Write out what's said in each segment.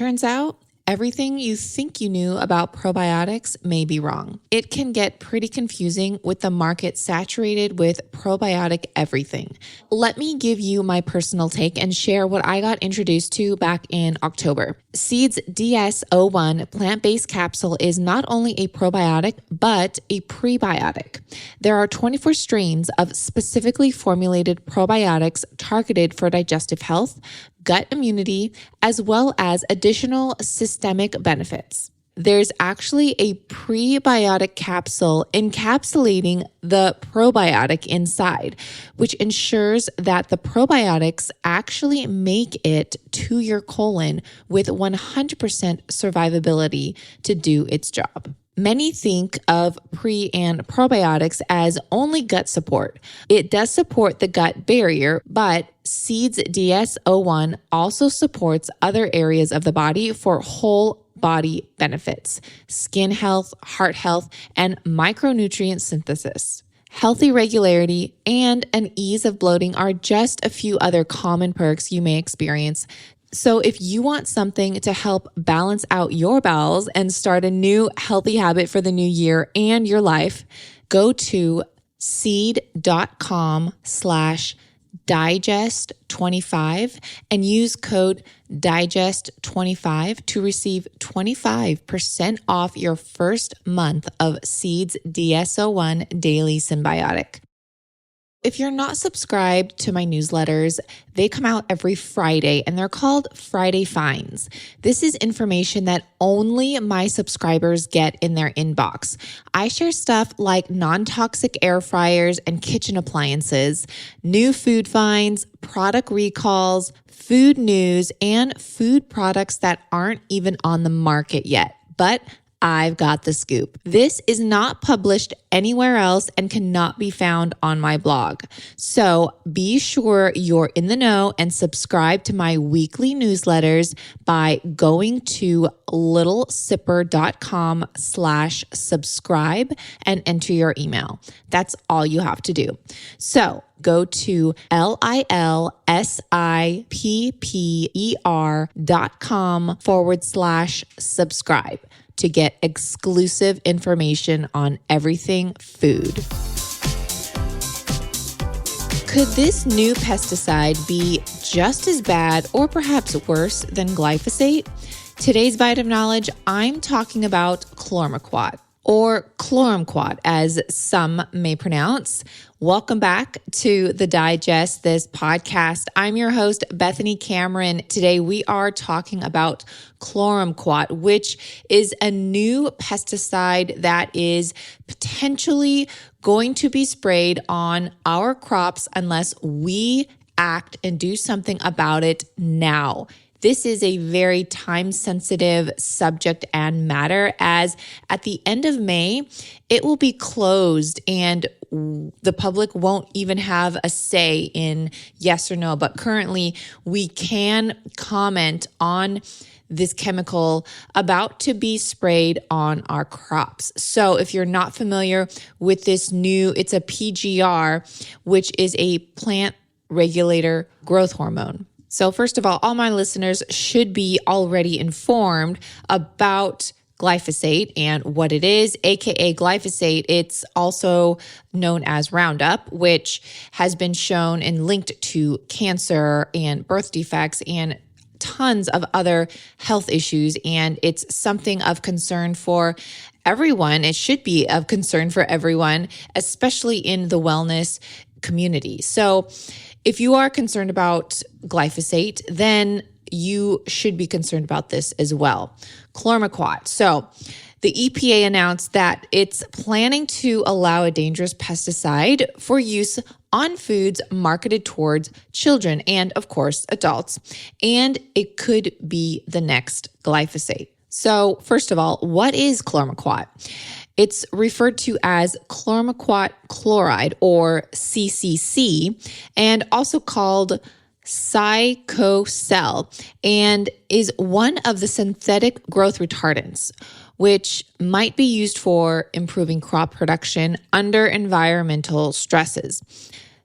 Turns out, everything you think you knew about probiotics may be wrong. It can get pretty confusing with the market saturated with probiotic everything. Let me give you my personal take and share what I got introduced to back in October. Seed's DS-01 plant-based capsule is not only a probiotic, but a prebiotic. There are 24 strains of specifically formulated probiotics targeted for digestive health, gut immunity, as well as additional systemic benefits. There's actually a prebiotic capsule encapsulating the probiotic inside, which ensures that the probiotics actually make it to your colon with 100% survivability to do its job. Many think of pre and probiotics as only gut support. It does support the gut barrier, but Seed's DS-01 also supports other areas of the body for whole body benefits, skin health, heart health, and micronutrient synthesis. Healthy regularity and an ease of bloating are just a few other common perks you may experience. So if you want something to help balance out your bowels and start a new healthy habit for the new year and your life, go to seed.com/digest25 and use code digest25 to receive 25% off your first month of Seed's DS-01 Daily Symbiotic. If you're not subscribed to my newsletters, they come out every Friday and they're called Friday Finds. This is information that only my subscribers get in their inbox. I share stuff like non-toxic air fryers and kitchen appliances, new food finds, product recalls, food news, and food products that aren't even on the market yet, but I've got the scoop. This is not published anywhere else and cannot be found on my blog. So be sure you're in the know and subscribe to my weekly newsletters by going to littlesipper.com/subscribe and enter your email. That's all you have to do. So go to LILSIPPER.com/subscribe to get exclusive information on everything food. Could this new pesticide be just as bad or perhaps worse than glyphosate? Today's bite of knowledge, I'm talking about Chlormequat, or Chlormequat as some may pronounce. Welcome back to the Digest This podcast. I'm your host, Bethany Cameron. Today we are talking about Chlormequat, which is a new pesticide that is potentially going to be sprayed on our crops unless we act and do something about it now. This is a very time-sensitive subject and matter, as at the end of May, it will be closed and the public won't even have a say in yes or no. But currently, we can comment on this chemical about to be sprayed on our crops. So if you're not familiar with this it's a PGR, which is a plant regulator growth hormone. So first of all my listeners should be already informed about glyphosate and what it is, aka glyphosate. It's also known as Roundup, which has been shown and linked to cancer and birth defects and tons of other health issues. And it's something of concern for everyone. It should be of concern for everyone, especially in the wellness community. So if you are concerned about glyphosate, then you should be concerned about this as well. Chlormequat. So the EPA announced that it's planning to allow a dangerous pesticide for use on foods marketed towards children and, of course, adults. And it could be the next glyphosate. So first of all, what is Chlormequat? It's referred to as Chlormequat chloride, or CCC, and also called Psychocell, and is one of the synthetic growth retardants, which might be used for improving crop production under environmental stresses.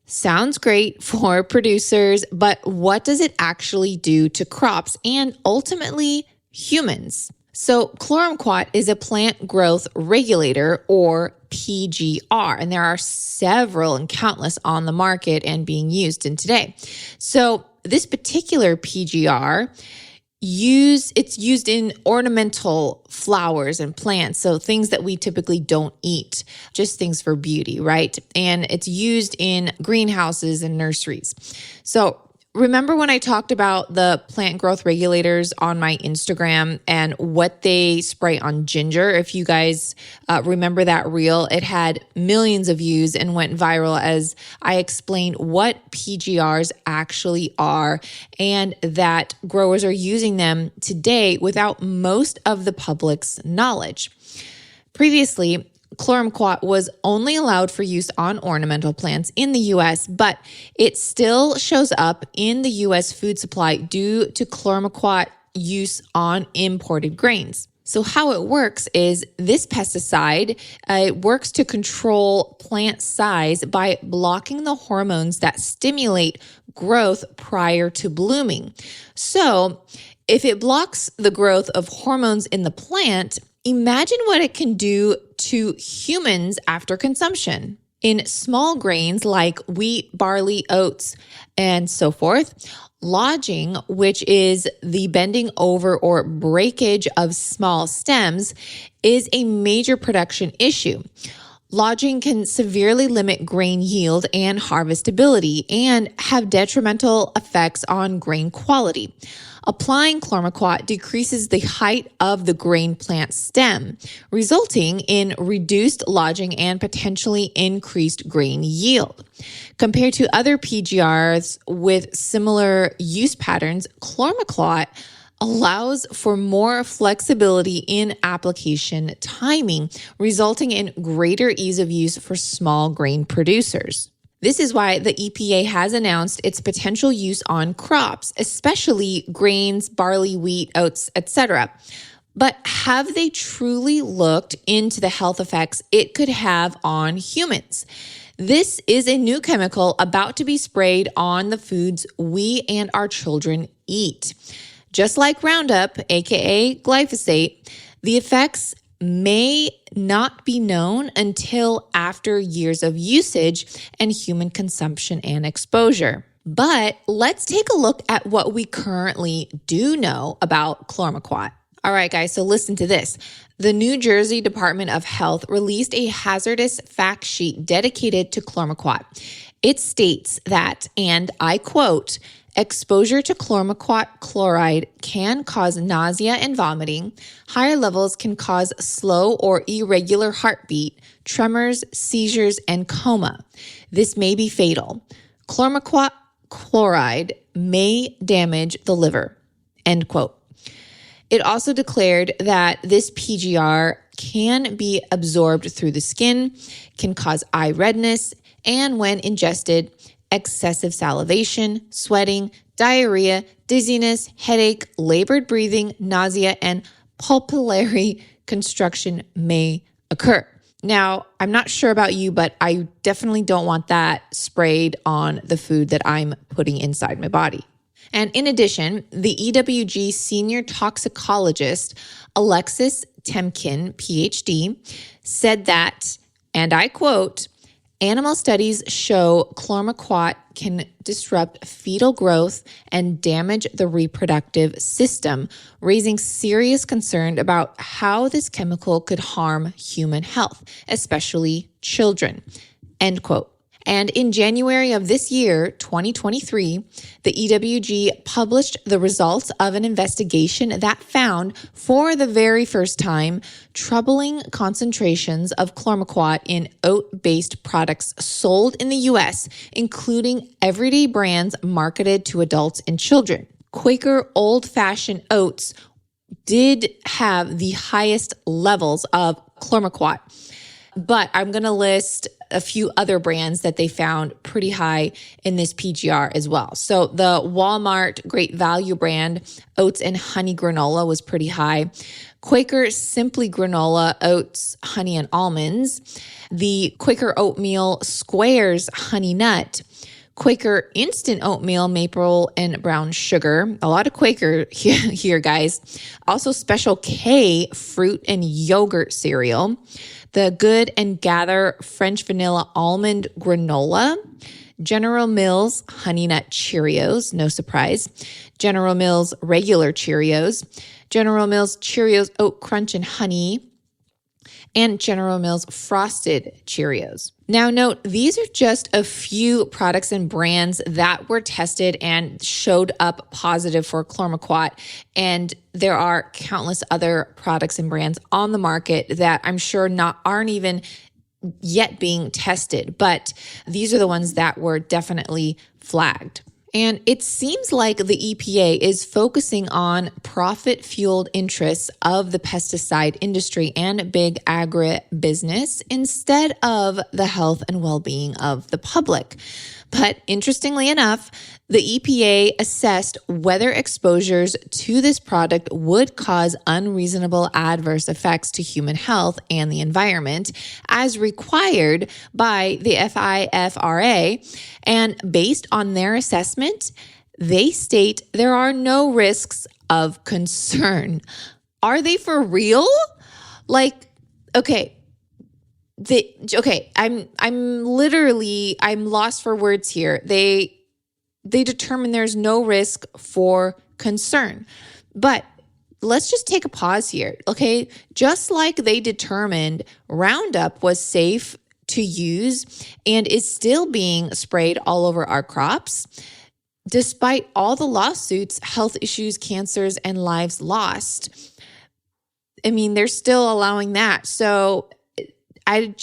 Sounds great for producers, but what does it actually do to crops and ultimately humans. So Chlormequat is a plant growth regulator, or PGR, and there are several and countless on the market and being used in today. So this particular PGR, it's used in ornamental flowers and plants, so things that we typically don't eat, just things for beauty, right? And it's used in greenhouses and nurseries. So remember when I talked about the plant growth regulators on my Instagram and what they spray on ginger? If you guys remember that reel, it had millions of views and went viral as I explained what PGRs actually are and that growers are using them today without most of the public's knowledge. Previously, Chlormequat was only allowed for use on ornamental plants in the U.S., but it still shows up in the U.S. food supply due to Chlormequat use on imported grains. So how it works is this pesticide, it works to control plant size by blocking the hormones that stimulate growth prior to blooming. So if it blocks the growth of hormones in the plant, imagine what it can do to humans after consumption. In small grains like wheat, barley, oats, and so forth, lodging, which is the bending over or breakage of small stems, is a major production issue. Lodging can severely limit grain yield and harvestability and have detrimental effects on grain quality. Applying Chlormequat decreases the height of the grain plant stem, resulting in reduced lodging and potentially increased grain yield. Compared to other PGRs with similar use patterns, Chlormequat allows for more flexibility in application timing, resulting in greater ease of use for small grain producers. This is why the EPA has announced its potential use on crops, especially grains, barley, wheat, oats, etc. But have they truly looked into the health effects it could have on humans? This is a new chemical about to be sprayed on the foods we and our children eat. Just like Roundup, aka glyphosate, the effects may not be known until after years of usage and human consumption and exposure. But let's take a look at what we currently do know about Chlormequat. All right, guys, so listen to this. The New Jersey Department of Health released a hazardous fact sheet dedicated to Chlormequat. It states that, and I quote, exposure to Chlormequat chloride can cause nausea and vomiting. Higher levels can cause slow or irregular heartbeat, tremors, seizures, and coma. This may be fatal. Chlormequat chloride may damage the liver. End quote. It also declared that this PGR can be absorbed through the skin, can cause eye redness, and when ingested, excessive salivation, sweating, diarrhea, dizziness, headache, labored breathing, nausea, and pupillary constriction may occur. Now, I'm not sure about you, but I definitely don't want that sprayed on the food that I'm putting inside my body. And in addition, the EWG senior toxicologist, Alexis Temkin, PhD, said that, and I quote, animal studies show Chlormequat can disrupt fetal growth and damage the reproductive system, raising serious concern about how this chemical could harm human health, especially children. End quote. And in January of this year, 2023, the EWG published the results of an investigation that found, for the very first time, troubling concentrations of Chlormequat in oat-based products sold in the U.S., including everyday brands marketed to adults and children. Quaker old-fashioned oats did have the highest levels of Chlormequat, but I'm going to list a few other brands that they found pretty high in this PGR as well. So the Walmart Great Value brand Oats and Honey Granola was pretty high. Quaker Simply Granola Oats, Honey and Almonds. The Quaker Oatmeal Squares Honey Nut. Quaker instant oatmeal, maple, and brown sugar. A lot of Quaker here, guys. Also Special K fruit and yogurt cereal. The Good and Gather French vanilla almond granola. General Mills Honey Nut Cheerios, no surprise. General Mills regular Cheerios. General Mills Cheerios Oat Crunch and Honey. And General Mills Frosted Cheerios. Now note, these are just a few products and brands that were tested and showed up positive for Chlormequat. And there are countless other products and brands on the market that I'm sure aren't even yet being tested, but these are the ones that were definitely flagged. And it seems like the EPA is focusing on profit-fueled interests of the pesticide industry and big agribusiness instead of the health and well-being of the public. But interestingly enough, the EPA assessed whether exposures to this product would cause unreasonable adverse effects to human health and the environment, as required by the FIFRA. And based on their assessment, they state there are no risks of concern. Are they for real? I'm lost for words here. They determine there's no risk for concern. But let's just take a pause here, okay? Just like they determined Roundup was safe to use and is still being sprayed all over our crops, despite all the lawsuits, health issues, cancers, and lives lost. I mean, they're still allowing that. So I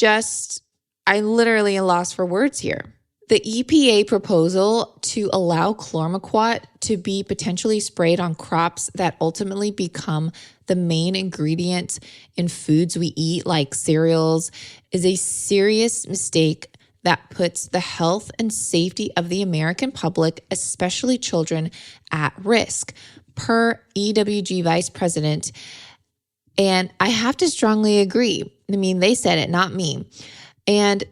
literally am lost for words here. The EPA proposal to allow Chlormequat to be potentially sprayed on crops that ultimately become the main ingredient in foods we eat, like cereals, is a serious mistake that puts the health and safety of the American public, especially children, at risk, per EWG Vice President. And I have to strongly agree. I mean, they said it, not me. And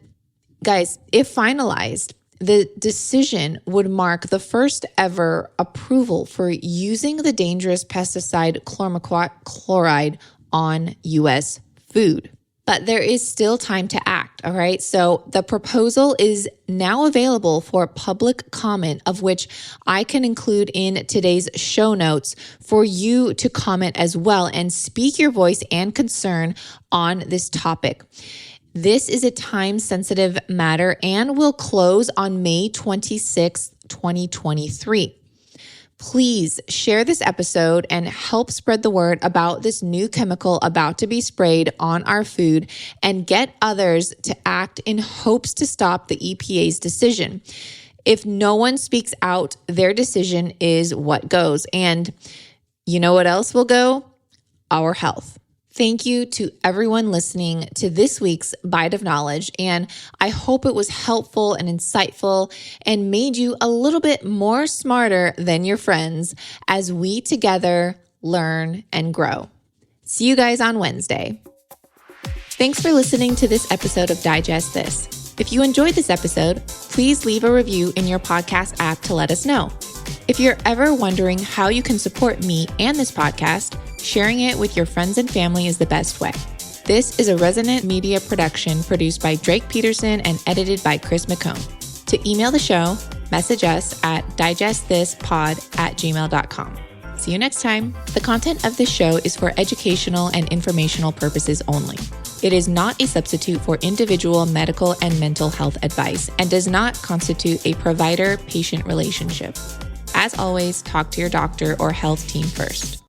guys, if finalized, the decision would mark the first ever approval for using the dangerous pesticide Chlormequat chloride on U.S. food. But there is still time to act, all right? So the proposal is now available for public comment, of which I can include in today's show notes for you to comment as well and speak your voice and concern on this topic. This is a time-sensitive matter and will close on May 26, 2023. Please share this episode and help spread the word about this new chemical about to be sprayed on our food and get others to act in hopes to stop the EPA's decision. If no one speaks out, their decision is what goes. And you know what else will go? Our health. Thank you to everyone listening to this week's Bite of Knowledge, and I hope it was helpful and insightful and made you a little bit more smarter than your friends as we together learn and grow. See you guys on Wednesday. Thanks for listening to this episode of Digest This. If you enjoyed this episode, please leave a review in your podcast app to let us know. If you're ever wondering how you can support me and this podcast, sharing it with your friends and family is the best way. This is a Resonant Media production produced by Drake Peterson and edited by Chris McCone. To email the show, message us at digestthispod@gmail.com. See you next time. The content of this show is for educational and informational purposes only. It is not a substitute for individual medical and mental health advice and does not constitute a provider-patient relationship. As always, talk to your doctor or health team first.